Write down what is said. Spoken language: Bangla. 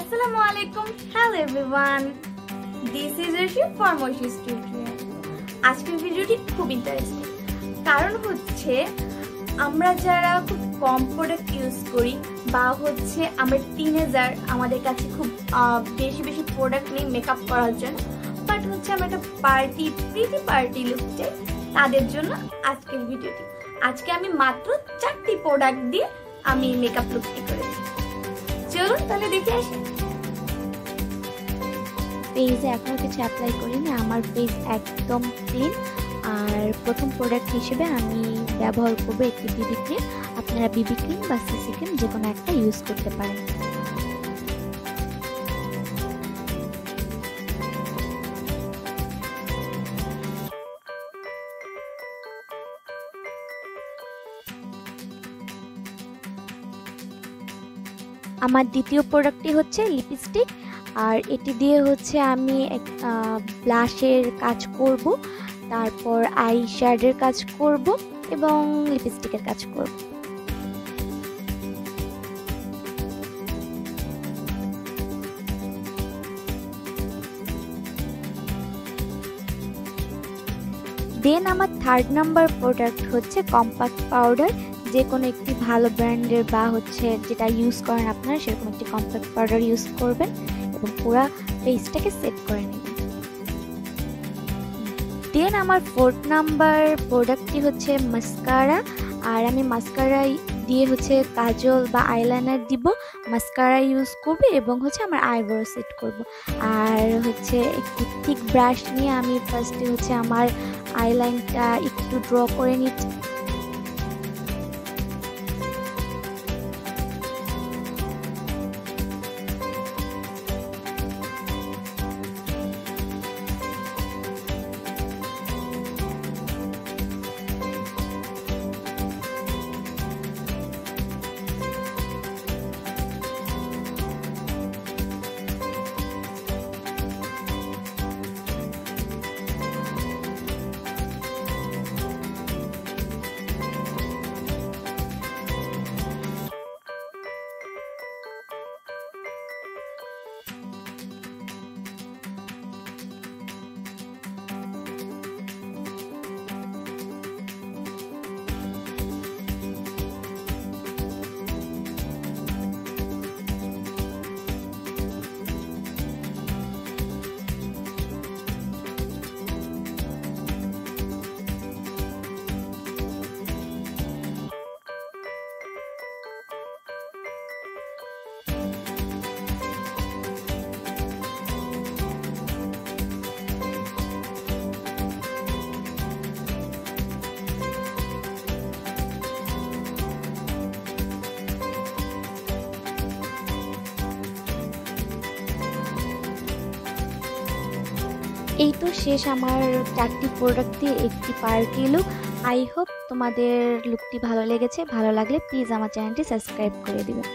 Assalamualaikum. Hello everyone. This is Rishi from Uishys tutorial. আজকের ভিডিওটি খুব ইন্টারেস্টিং কারণ হচ্ছে আমরা যারা খুব কম প্রোডাক্ট ইউজ করি বা হচ্ছে আমরা টিনেজার আমাদের কাছে খুব বেশি বেশি প্রোডাক্ট নেই মেকআপ করার জন্য বাট হচ্ছে আমরা একটা প্রিটি পার্টি লুক চাই তাদের জন্য আজকের ভিডিওটি। আজকে আমি মাত্র 4টি প্রোডাক্ট দিয়ে আমি মেকআপ লুকটি করেছি। চলুন তাহলে দেখে আসি। ফেসে এখনো কিছু অ্যাপ্লাই করিনি, আমার ফেস একদম ক্লিন। আর প্রথম প্রোডাক্ট হিসেবে আমি ব্যবহার করবো একটি বিবি ক্রিম। আপনারা বিবি ক্রিম বা সিসি ক্রিম যে কোনো একটা ইউজ করতে পারেন। আমার দ্বিতীয় প্রোডাক্টটি হচ্ছে লিপস্টিক, আর এটি দিয়ে হচ্ছে আমি ব্লাশের কাজ করব, তারপর আই শ্যাডের কাজ করব এবং লিপস্টিকের কাজ করব। দেন আমার থার্ড নাম্বার প্রোডাক্ট হচ্ছে কম্প্যাক্ট পাউডার। যে কোনো একটি ভালো ব্র্যান্ডের বা হচ্ছে যেটা ইউজ করেন আপনারা সেরকম একটি কম্প্যাক্ট পাউডার ইউজ করবেন এবং পুরো ফেসটাকে সেট করে নেবেন। দেন আমার ফোর্থ নাম্বার প্রোডাক্টটি হচ্ছে মাস্কারা, আর আমি মাস্কারা দিয়ে হচ্ছে কাজল বা আইলাইনার দিব, মাস্কারা ইউজ করব এবং হচ্ছে আমার আইব্রো সেট করব। আর হচ্ছে একটি থিক ব্রাশ নিয়ে আমি ফার্স্টে হচ্ছে আমার আইলাইনটা একটু ড্র করে নিচ্ছি। এই তো শেষ আমার 4টি প্রোডাক্ট দিয়ে একটি পার্টি লুক। আই হোপ তোমাদের লুকটি ভালো লেগেছে। ভালো লাগলে প্লিজ আমার চ্যানেলটি সাবস্ক্রাইব করে দিবেন।